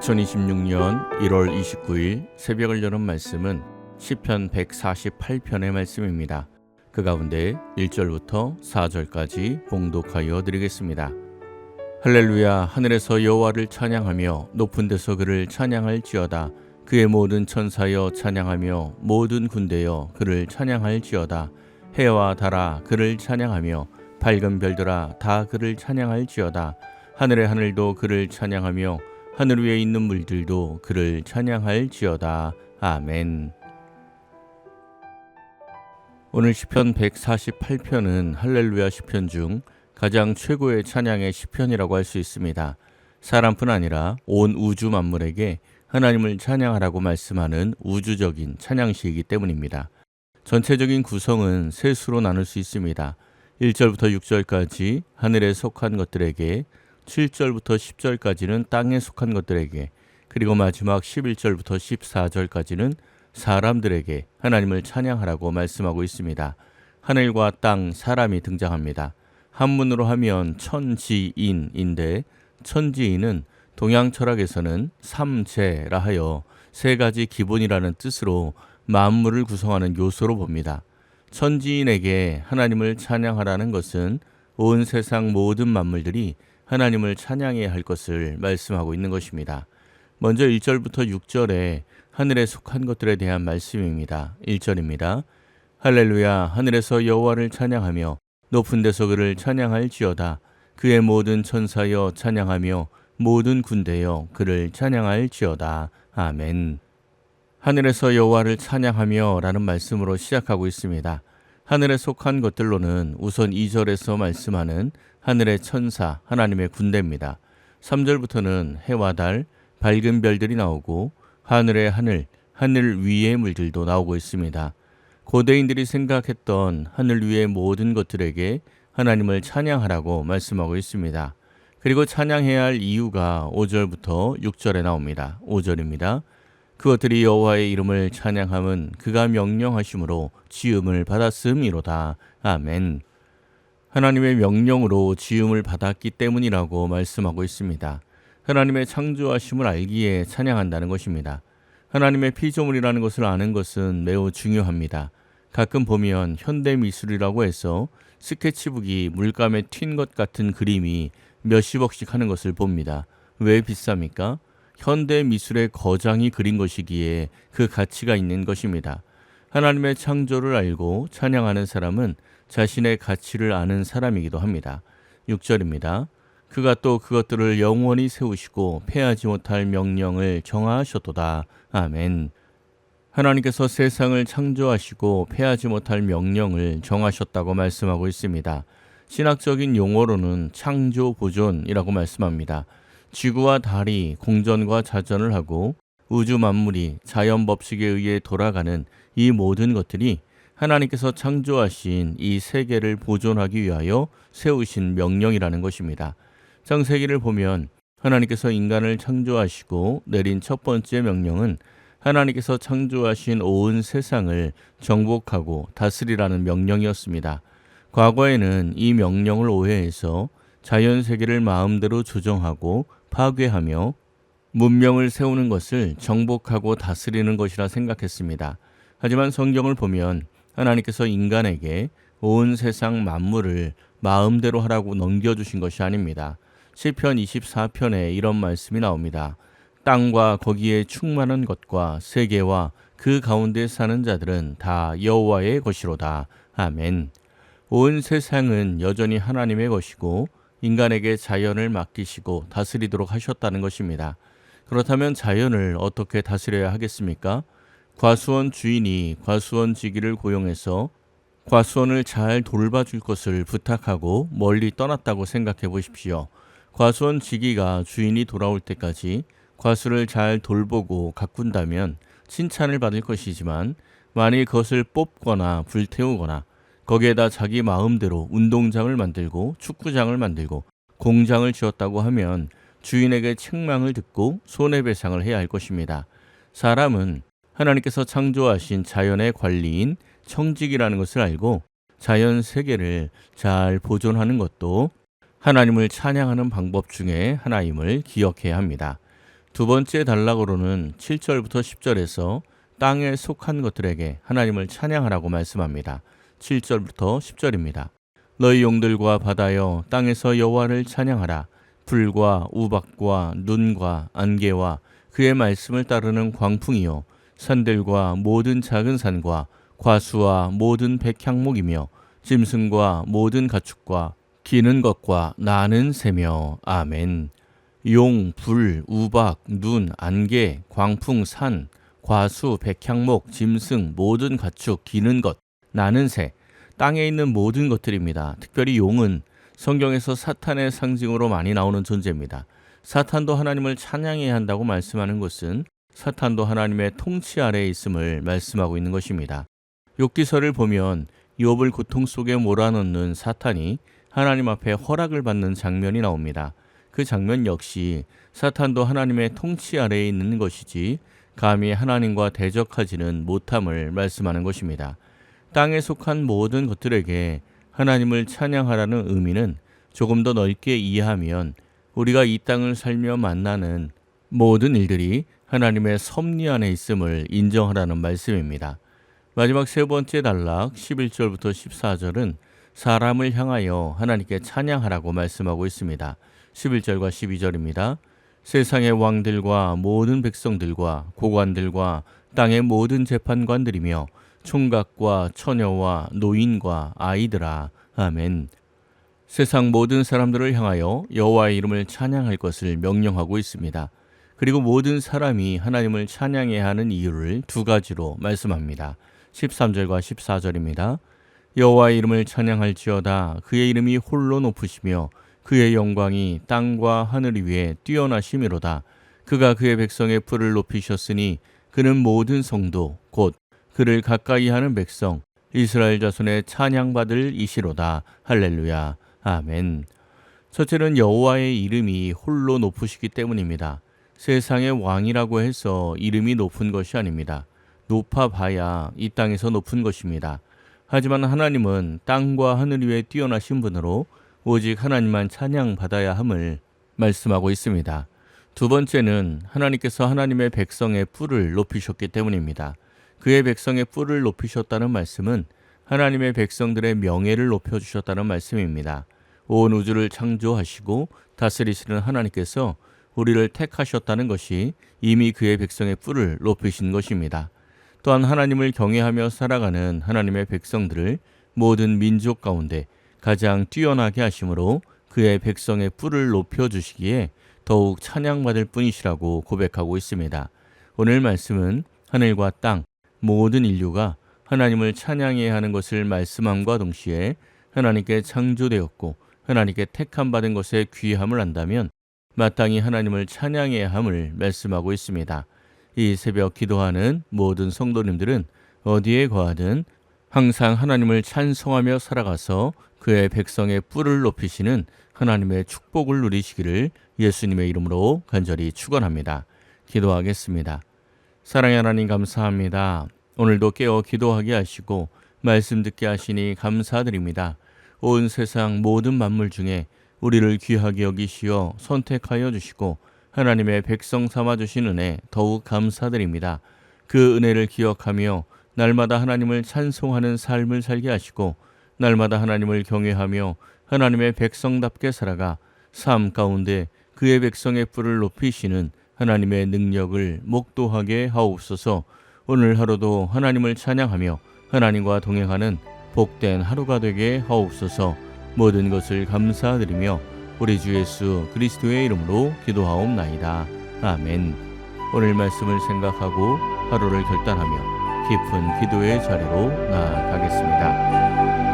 2026년 1월 29일 새벽을 여는 말씀은 시편 148편의 말씀입니다. 그 가운데 1절부터 4절까지 봉독하여 드리겠습니다. 할렐루야. 하늘에서 여호와를 찬양하며 높은 데서 그를 찬양할지어다. 그의 모든 천사여 찬양하며 모든 군대여 그를 찬양할지어다. 해와 달아 그를 찬양하며 밝은 별들아 다 그를 찬양할지어다. 하늘의 하늘도 그를 찬양하며 하늘 위에 있는 물들도 그를 찬양할지어다. 아멘. 오늘 시편 148편은 할렐루야 시편 중 가장 최고의 찬양의 시편이라고 할 수 있습니다. 사람뿐 아니라 온 우주 만물에게 하나님을 찬양하라고 말씀하는 우주적인 찬양시이기 때문입니다. 전체적인 구성은 세 수로 나눌 수 있습니다. 1절부터 6절까지 하늘에 속한 것들에게, 7절부터 10절까지는 땅에 속한 것들에게, 그리고 마지막 11절부터 14절까지는 사람들에게 하나님을 찬양하라고 말씀하고 있습니다. 하늘과 땅, 사람이 등장합니다. 한문으로 하면 천지인인데, 천지인은 동양 철학에서는 삼재라 하여 세 가지 기본이라는 뜻으로 만물을 구성하는 요소로 봅니다. 천지인에게 하나님을 찬양하라는 것은 온 세상 모든 만물들이 하나님을 찬양해야 할 것을 말씀하고 있는 것입니다. 먼저 1절부터 6절에 하늘에 속한 것들에 대한 말씀입니다. 1절입니다. 할렐루야. 하늘에서 여호와를 찬양하며 높은 데서 그를 찬양할지어다. 그의 모든 천사여 찬양하며 모든 군대여 그를 찬양할지어다. 아멘. 하늘에서 여호와를 찬양하며 라는 말씀으로 시작하고 있습니다. 하늘에 속한 것들로는 우선 2절에서 말씀하는 하늘의 천사, 하나님의 군대입니다. 3절부터는 해와 달, 밝은 별들이 나오고 하늘의 하늘, 하늘 위의 물들도 나오고 있습니다. 고대인들이 생각했던 하늘 위의 모든 것들에게 하나님을 찬양하라고 말씀하고 있습니다. 그리고 찬양해야 할 이유가 5절부터 6절에 나옵니다. 5절입니다. 그것들이 여호와의 이름을 찬양함은 그가 명령하심으로 지음을 받았음이로다. 아멘. 하나님의 명령으로 지음을 받았기 때문이라고 말씀하고 있습니다. 하나님의 창조하심을 알기에 찬양한다는 것입니다. 하나님의 피조물이라는 것을 아는 것은 매우 중요합니다. 가끔 보면 현대미술이라고 해서 스케치북이 물감에 튄 것 같은 그림이 몇십억씩 하는 것을 봅니다. 왜 비쌉니까? 현대 미술의 거장이 그린 것이기에 그 가치가 있는 것입니다. 하나님의 창조를 알고 찬양하는 사람은 자신의 가치를 아는 사람이기도 합니다. 6절입니다. 그가 또 그것들을 영원히 세우시고 패하지 못할 명령을 정하셨도다. 아멘. 하나님께서 세상을 창조하시고 패하지 못할 명령을 정하셨다고 말씀하고 있습니다. 신학적인 용어로는 창조 보존이라고 말씀합니다. 지구와 달이 공전과 자전을 하고 우주 만물이 자연 법칙에 의해 돌아가는 이 모든 것들이 하나님께서 창조하신 이 세계를 보존하기 위하여 세우신 명령이라는 것입니다. 창세기를 보면 하나님께서 인간을 창조하시고 내린 첫 번째 명령은 하나님께서 창조하신 온 세상을 정복하고 다스리라는 명령이었습니다. 과거에는 이 명령을 오해해서 자연 세계를 마음대로 조정하고 파괴하며 문명을 세우는 것을 정복하고 다스리는 것이라 생각했습니다. 하지만 성경을 보면 하나님께서 인간에게 온 세상 만물을 마음대로 하라고 넘겨주신 것이 아닙니다. 시편 24편에 이런 말씀이 나옵니다. 땅과 거기에 충만한 것과 세계와 그 가운데 사는 자들은 다 여호와의 것이로다. 아멘. 온 세상은 여전히 하나님의 것이고 인간에게 자연을 맡기시고 다스리도록 하셨다는 것입니다. 그렇다면 자연을 어떻게 다스려야 하겠습니까? 과수원 주인이 과수원지기를 고용해서 과수원을 잘 돌봐줄 것을 부탁하고 멀리 떠났다고 생각해 보십시오. 과수원지기가 주인이 돌아올 때까지 과수를 잘 돌보고 가꾼다면 칭찬을 받을 것이지만 만일 그것을 뽑거나 불태우거나 거기에다 자기 마음대로 운동장을 만들고 축구장을 만들고 공장을 지었다고 하면 주인에게 책망을 듣고 손해배상을 해야 할 것입니다. 사람은 하나님께서 창조하신 자연의 관리인 청직이라는 것을 알고 자연 세계를 잘 보존하는 것도 하나님을 찬양하는 방법 중에 하나임을 기억해야 합니다. 두 번째 단락으로는 7절부터 10절에서 땅에 속한 것들에게 하나님을 찬양하라고 말씀합니다. 7절부터 10절입니다. 너희 용들과 바다여 땅에서 여호와를 찬양하라. 불과 우박과 눈과 안개와 그의 말씀을 따르는 광풍이요 산들과 모든 작은 산과 과수와 모든 백향목이며 짐승과 모든 가축과 기는 것과 나는 새며 아멘. 용, 불, 우박, 눈, 안개, 광풍, 산, 과수, 백향목, 짐승, 모든 가축, 기는 것, 나는 새, 땅에 있는 모든 것들입니다. 특별히 용은 성경에서 사탄의 상징으로 많이 나오는 존재입니다. 사탄도 하나님을 찬양해야 한다고 말씀하는 것은 사탄도 하나님의 통치 아래에 있음을 말씀하고 있는 것입니다. 욥기서를 보면 욥을 고통 속에 몰아넣는 사탄이 하나님 앞에 허락을 받는 장면이 나옵니다. 그 장면 역시 사탄도 하나님의 통치 아래에 있는 것이지 감히 하나님과 대적하지는 못함을 말씀하는 것입니다. 땅에 속한 모든 것들에게 하나님을 찬양하라는 의미는 조금 더 넓게 이해하면 우리가 이 땅을 살며 만나는 모든 일들이 하나님의 섭리 안에 있음을 인정하라는 말씀입니다. 마지막 세 번째 단락 11절부터 14절은 사람을 향하여 하나님께 찬양하라고 말씀하고 있습니다. 11절과 12절입니다. 세상의 왕들과 모든 백성들과 고관들과 땅의 모든 재판관들이며 총각과 처녀와 노인과 아이들아 아멘. 세상 모든 사람들을 향하여 여호와의 이름을 찬양할 것을 명령하고 있습니다. 그리고 모든 사람이 하나님을 찬양해야 하는 이유를 두 가지로 말씀합니다. 13절과 14절입니다. 여호와의 이름을 찬양할지어다. 그의 이름이 홀로 높으시며 그의 영광이 땅과 하늘 위에 뛰어나심이로다. 그가 그의 백성의 뿔을 높이셨으니 그는 모든 성도 곧 그를 가까이 하는 백성 이스라엘 자손의 찬양받을 이시로다. 할렐루야. 아멘. 첫째는 여호와의 이름이 홀로 높으시기 때문입니다. 세상의 왕이라고 해서 이름이 높은 것이 아닙니다. 높아봐야 이 땅에서 높은 것입니다. 하지만 하나님은 땅과 하늘 위에 뛰어나신 분으로 오직 하나님만 찬양받아야 함을 말씀하고 있습니다. 두 번째는 하나님께서 하나님의 백성의 뿔을 높이셨기 때문입니다. 그의 백성의 뿔을 높이셨다는 말씀은 하나님의 백성들의 명예를 높여주셨다는 말씀입니다. 온 우주를 창조하시고 다스리시는 하나님께서 우리를 택하셨다는 것이 이미 그의 백성의 뿔을 높이신 것입니다. 또한 하나님을 경외하며 살아가는 하나님의 백성들을 모든 민족 가운데 가장 뛰어나게 하심으로 그의 백성의 뿔을 높여주시기에 더욱 찬양받을 뿐이시라고 고백하고 있습니다. 오늘 말씀은 하늘과 땅 모든 인류가 하나님을 찬양해야 하는 것을 말씀함과 동시에 하나님께 창조되었고 하나님께 택함받은 것의 귀함을 안다면 마땅히 하나님을 찬양해야 함을 말씀하고 있습니다. 이 새벽 기도하는 모든 성도님들은 어디에 거하든 항상 하나님을 찬송하며 살아가서 그의 백성의 뿔을 높이시는 하나님의 축복을 누리시기를 예수님의 이름으로 간절히 축원합니다. 기도하겠습니다. 사랑의 하나님 감사합니다. 오늘도 깨어 기도하게 하시고 말씀 듣게 하시니 감사드립니다. 온 세상 모든 만물 중에 우리를 귀하게 여기시어 선택하여 주시고 하나님의 백성 삼아 주신 은혜 더욱 감사드립니다. 그 은혜를 기억하며 날마다 하나님을 찬송하는 삶을 살게 하시고 날마다 하나님을 경외하며 하나님의 백성답게 살아가 삶 가운데 그의 백성의 뿔을 높이시는 하나님의 능력을 목도하게 하옵소서. 오늘 하루도 하나님을 찬양하며 하나님과 동행하는 복된 하루가 되게 하옵소서. 모든 것을 감사드리며 우리 주 예수 그리스도의 이름으로 기도하옵나이다. 아멘. 오늘 말씀을 생각하고 하루를 결단하며 깊은 기도의 자리로 나아가겠습니다.